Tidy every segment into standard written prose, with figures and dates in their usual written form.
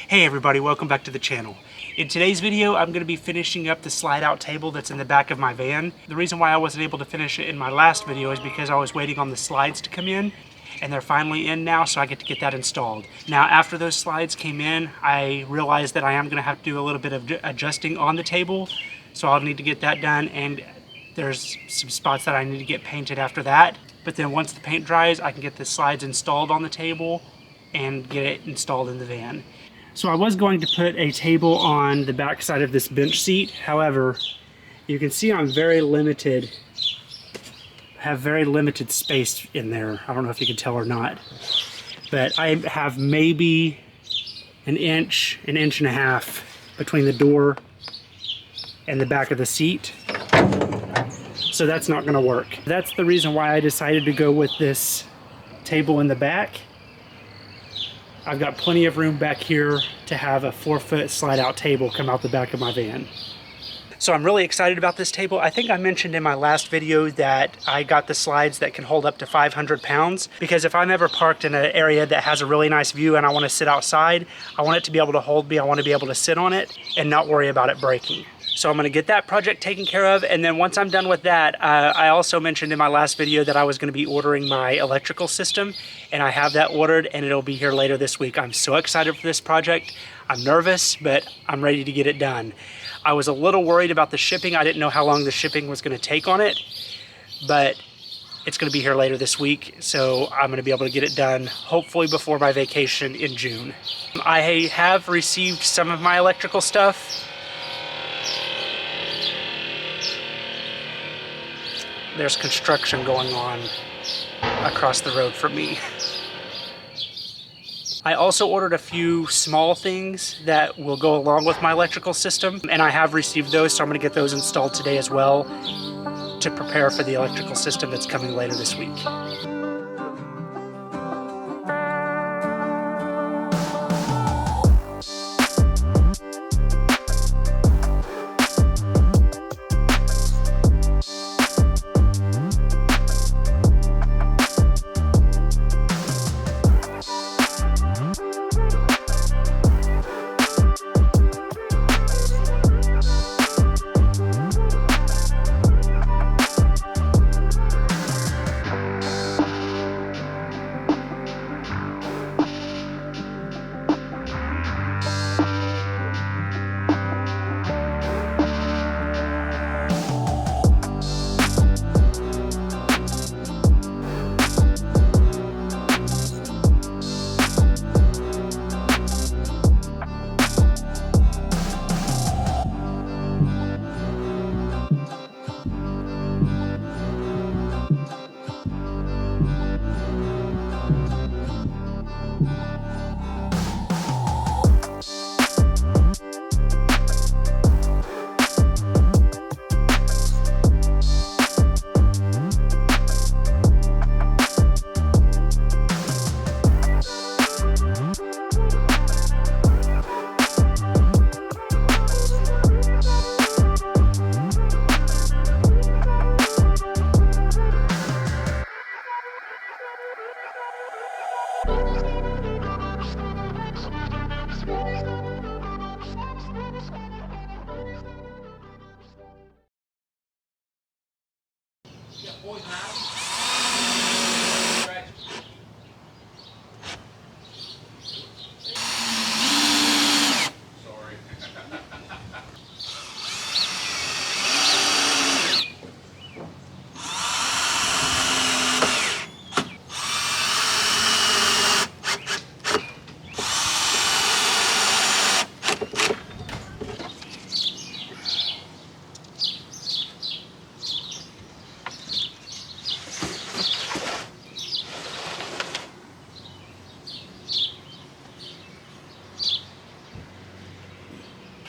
Hey everybody, welcome back to the channel. In today's video, I'm going to be finishing up the slide out table that's in the back of my van. The reason why I wasn't able to finish it in my last video is because I was waiting on the slides to come in, and they're finally in now, so I get to get that installed. Now, after those slides came in, I realized that I am going to have to do a little bit of adjusting on the table, so I'll need to get that done, and there's some spots that I need to get painted after that. But then once the paint dries, I can get the slides installed on the table and get it installed in the van. So I was going to put a table on the back side of this bench seat. However, you can see I'm very limited. I have very limited space in there. I don't know if you can tell or not. But I have maybe an inch and a half between the door and the back of the seat. So that's not going to work. That's the reason why I decided to go with this table in the back. I've got plenty of room back here to have a 4-foot slide out table come out the back of my van. So I'm really excited about this table. I think I mentioned in my last video that I got the slides that can hold up to 500 pounds, because if I'm ever parked in an area that has a really nice view and I want to sit outside, I want it to be able to hold me. I want to be able to sit on it and not worry about it breaking. So I'm going to get that project taken care of, and then once I'm done with that, I also mentioned in my last video that I was going to be ordering my electrical system, and I have that ordered, and it'll be here later this week. I'm so excited for this project. I'm nervous, but I'm ready to get it done. I was a little worried about the shipping. I didn't know how long the shipping was going to take on it, but it's going to be here later this week, so I'm going to be able to get it done hopefully before my vacation in June. I have received some of my electrical stuff. There's construction going on across the road from me. I also ordered a few small things that will go along with my electrical system, and I have received those, so I'm going to get those installed today as well to prepare for the electrical system that's coming later this week.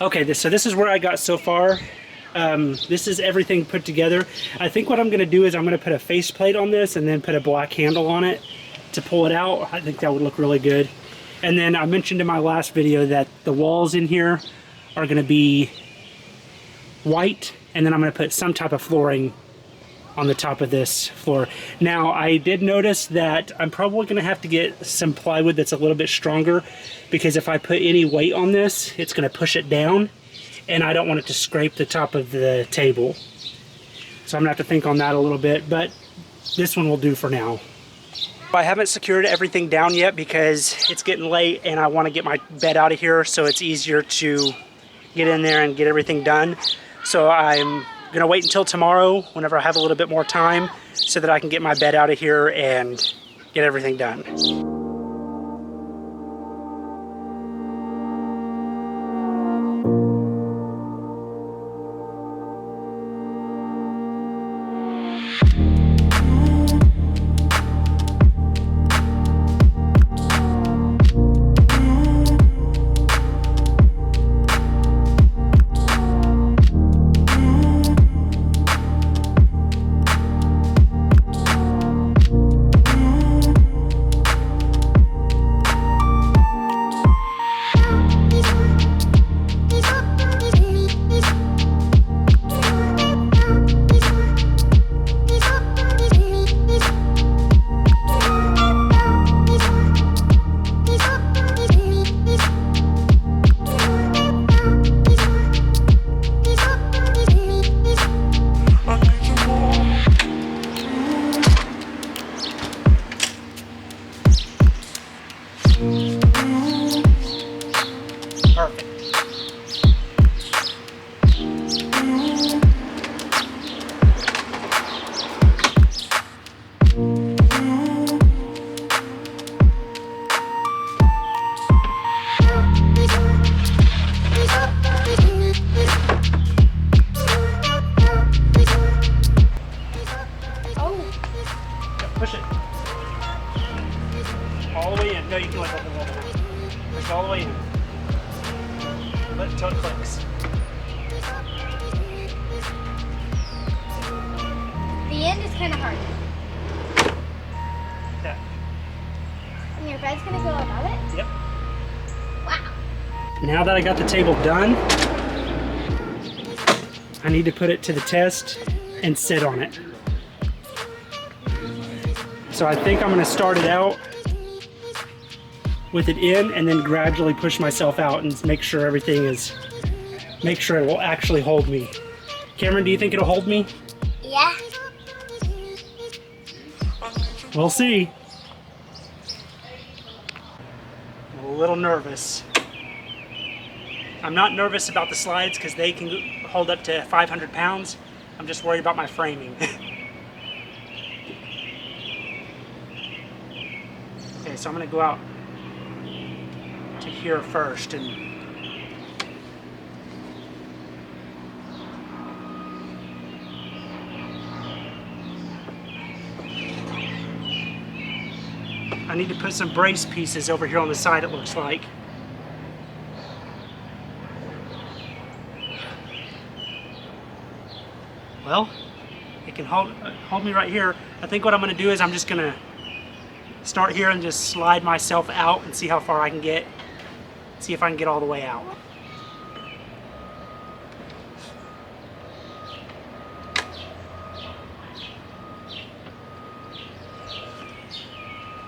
Okay, so this is where I got so far. This is everything put together. I think what I'm going to do is I'm going to put a faceplate on this and then put a black handle on it to pull it out. I think that would look really good. And then I mentioned in my last video that the walls in here are going to be white, and then I'm going to put some type of flooring on the top of this floor. Now, I did notice that I'm probably going to have to get some plywood that's a little bit stronger, because if I put any weight on this, it's going to push it down, and I don't want it to scrape the top of the table. So I'm going to have to think on that a little bit, but this one will do for now. I haven't secured everything down yet because it's getting late and I want to get my bed out of here so it's easier to get in there and get everything done. So I'm going to wait until tomorrow whenever I have a little bit more time so that I can get my bed out of here and get everything done. Push it. All the way in. No, you can let it push it all the way in. Let it until it clicks. The end is kind of hard. Yeah. And your bed's going to go above it? Yep. Wow. Now that I got the table done, I need to put it to the test and sit on it. So I think I'm going to start it out with it in and then gradually push myself out and make sure everything is, make sure it will actually hold me. Cameron, do you think it'll hold me? Yeah. We'll see. I'm a little nervous. I'm not nervous about the slides because they can hold up to 500 pounds. I'm just worried about my framing. Okay, so I'm going to go out to here first and I need to put some brace pieces over here on the side, it looks like. Well, it can hold me right here. I think what I'm going to do is I'm just going to start here and just slide myself out and see how far I can get. See if I can get all the way out.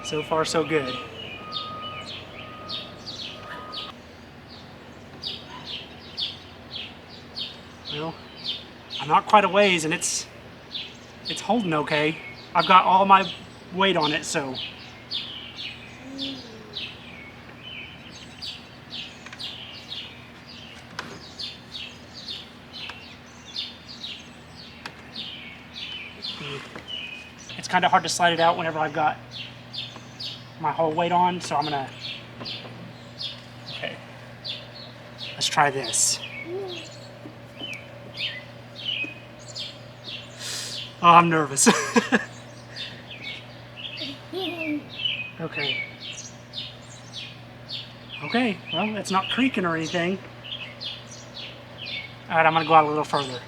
So far, so good. Well, I'm not quite a ways and it's holding okay. I've got all my weight on it, so. It's kind of hard to slide it out whenever I've got my whole weight on, so I'm gonna, okay, let's try this. Oh, I'm nervous. Okay. Okay, well, it's not creaking or anything. All right, I'm gonna go out a little further.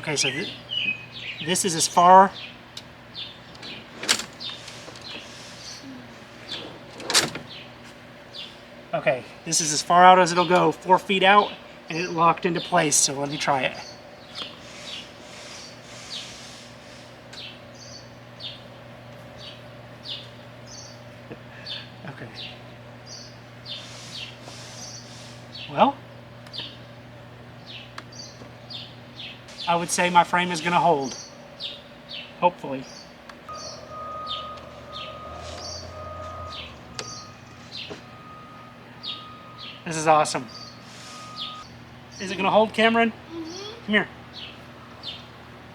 Okay, so this is as far. Okay, This is as far out as it'll go, 4 feet out, and it locked into place, so let me try it. Okay. Well, I would say my frame is going to hold. Hopefully. This is awesome. Is it going to hold, Cameron? Mm-hmm. Come here.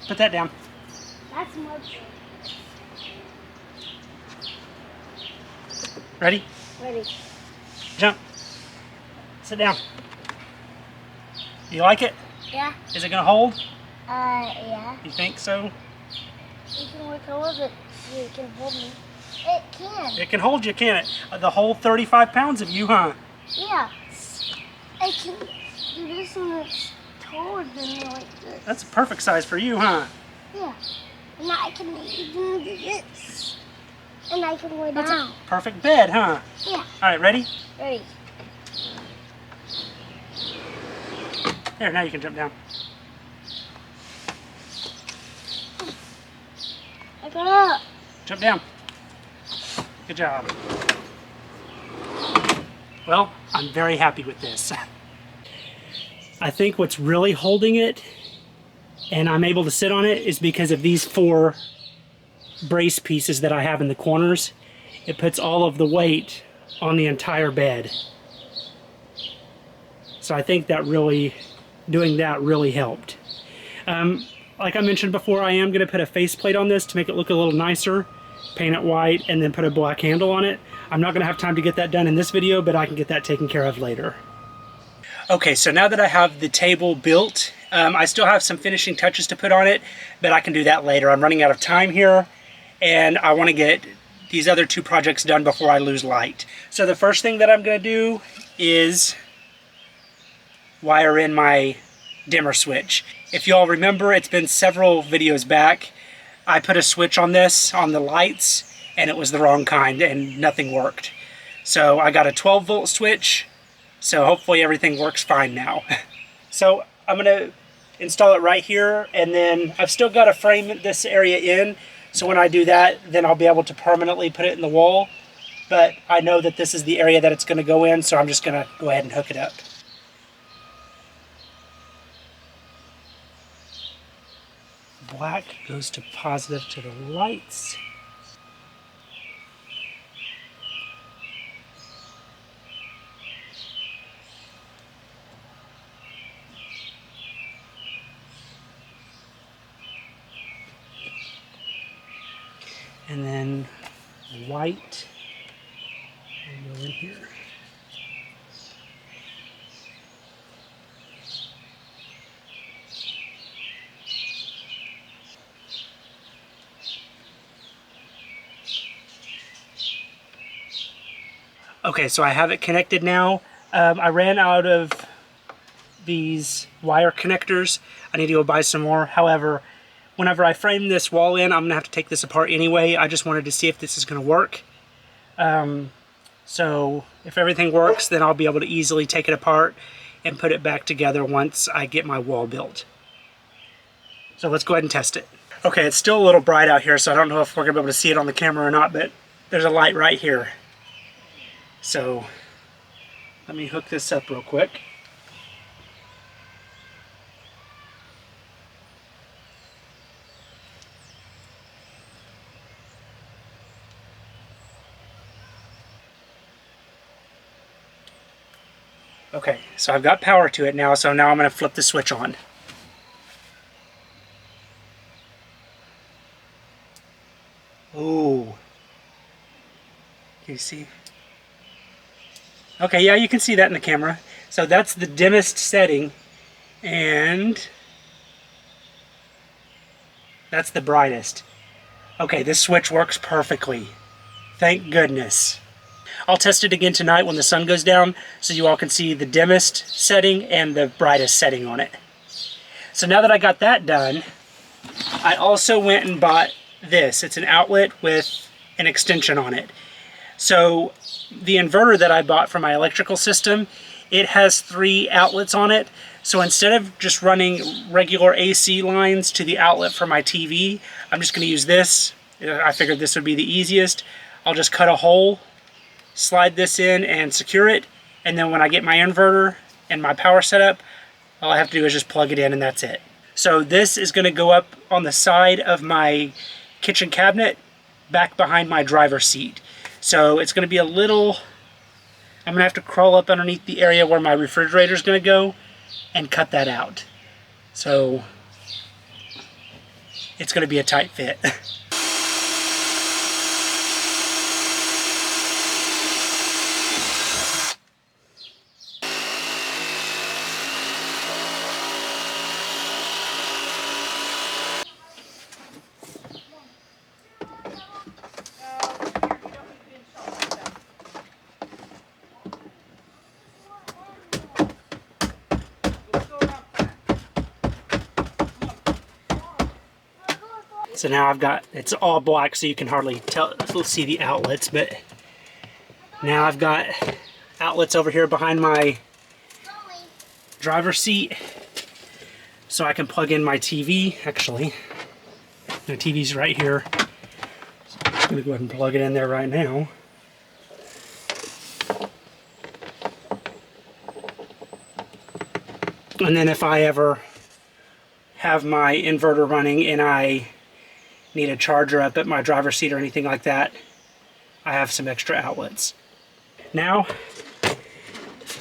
Put that down. That's more true. Ready? Ready. Jump. Sit down. You like it? Yeah. Is it going to hold? Yeah. You think so? You can work all of it so it can hold me. It can. It can hold you, can't it? The whole 35 pounds of you, huh? Yeah. I can do this and it's taller than me like this. That's a perfect size for you, huh? Yeah. And I can even do this. And I can lay That's down. a perfect bed, huh? Yeah. All right, ready? Ready. There, now you can jump down. I got up. Jump down. Good job. Well, I'm very happy with this. I think what's really holding it, and I'm able to sit on it, is because of these 4 brace pieces that I have in the corners. It puts all of the weight on the entire bed. So I think that really, doing that really helped. Like I mentioned before, I am going to put a faceplate on this to make it look a little nicer, paint it white, and then put a black handle on it. I'm not going to have time to get that done in this video, but I can get that taken care of later. Okay, so now that I have the table built, I still have some finishing touches to put on it, but I can do that later. I'm running out of time here, and I want to get these other 2 projects done before I lose light. So the first thing that I'm going to do is wire in my dimmer switch. If you all remember, it's been several videos back, I put a switch on this, on the lights, and it was the wrong kind and nothing worked. So I got a 12 volt switch, so hopefully everything works fine now. So I'm gonna install it right here, and then I've still got to frame this area in, so when I do that, then I'll be able to permanently put it in the wall. But I know that this is the area that it's gonna go in, so I'm just gonna go ahead and hook it up. Black goes to positive to the lights. And then white will go in here. Okay, so I have it connected now. I ran out of these wire connectors. I need to go buy some more. However, whenever I frame this wall in, I'm gonna have to take this apart anyway. I just wanted to see if this is gonna work. So if everything works, then I'll be able to easily take it apart and put it back together once I get my wall built. So let's go ahead and test it. Okay, it's still a little bright out here, so I don't know if we're gonna be able to see it on the camera or not, but there's a light right here. So let me hook this up real quick. Okay, so I've got power to it now, so now I'm going to flip the switch on. Ooh. Can you see? Okay, yeah, you can see that in the camera. So that's the dimmest setting, and that's the brightest. Okay, this switch works perfectly. Thank goodness. I'll test it again tonight when the sun goes down, so you all can see the dimmest setting and the brightest setting on it. So now that I got that done, I also went and bought this. It's an outlet with an extension on it. So the inverter that I bought for my electrical system, it has 3 outlets on it. So instead of just running regular AC lines to the outlet for my TV, I'm just going to use this. I figured this would be the easiest. I'll just cut a hole, slide this in and secure it, and then when I get my inverter and my power setup, all I have to do is just plug it in and that's it. So this is going to go up on the side of my kitchen cabinet back behind my driver's seat. So it's going to be a little, I'm going to have to crawl up underneath the area where my refrigerator is going to go and cut that out. So it's going to be a tight fit. So now I've got, it's all black so you can hardly see the outlets, but now I've got outlets over here behind my driver's seat so I can plug in my TV. Actually, my TV's right here. So I'm just going to go ahead and plug it in there right now. And then if I ever have my inverter running and I need a charger up at my driver's seat or anything like that, I have some extra outlets. Now,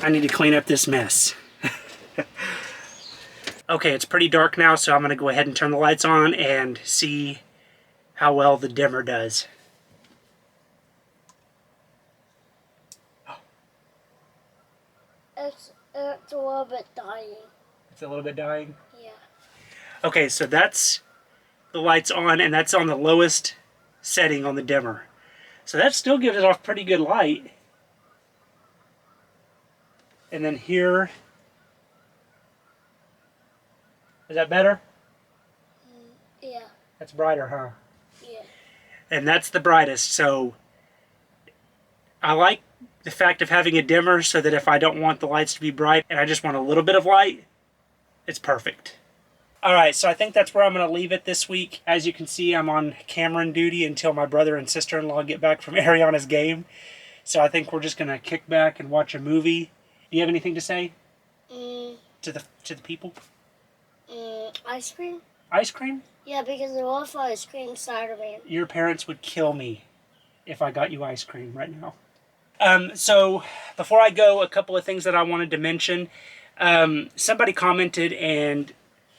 I need to clean up this mess. Okay, it's pretty dark now, so I'm going to go ahead and turn the lights on and see how well the dimmer does. It's a little bit dying. It's a little bit dying? Yeah. Okay, so that's the lights on, and that's on the lowest setting on the dimmer. So that still gives it off pretty good light. And then here, is that better? Yeah. That's brighter, huh? Yeah. And that's the brightest. So I like the fact of having a dimmer so that if I don't want the lights to be bright and I just want a little bit of light, it's perfect. Alright, so I think that's where I'm going to leave it this week. As you can see, I'm on Cameron duty until my brother and sister-in-law get back from Ariana's game. So I think we're just going to kick back and watch a movie. Do you have anything to say to the people? Ice cream? Ice cream? Yeah, because I love ice cream, Spider-Man. Your parents would kill me if I got you ice cream right now. So before I go, a couple of things that I wanted to mention. Somebody commented and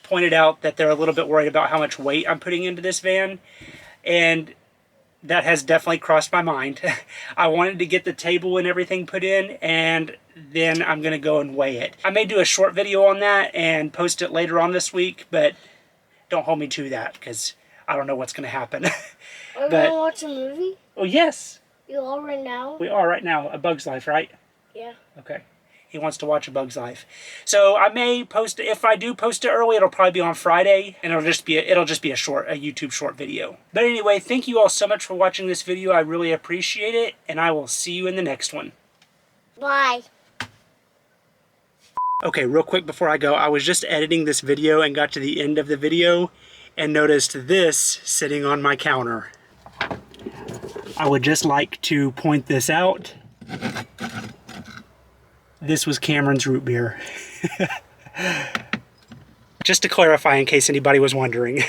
pointed out that they're a little bit worried about how much weight I'm putting into this van, and that has definitely crossed my mind. I wanted to get the table and everything put in, and then I'm going to go and weigh it. I may do a short video on that and post it later on this week, but don't hold me to that because I don't know what's going to happen. Are we going to watch a movie? Oh, yes. You are right now? We are right now. A Bug's Life, right? Yeah. Okay. He wants to watch A Bug's Life. So I may post it. If I do post it early, it'll probably be on Friday, and it'll just be a YouTube short video. But anyway, thank you all so much for watching this video. I really appreciate it, and I will see you in the next one. Bye. Okay, real quick before I go, I was just editing this video and got to the end of the video and noticed this sitting on my counter. I would just like to point this out. This was Cameron's root beer. Just to clarify in case anybody was wondering.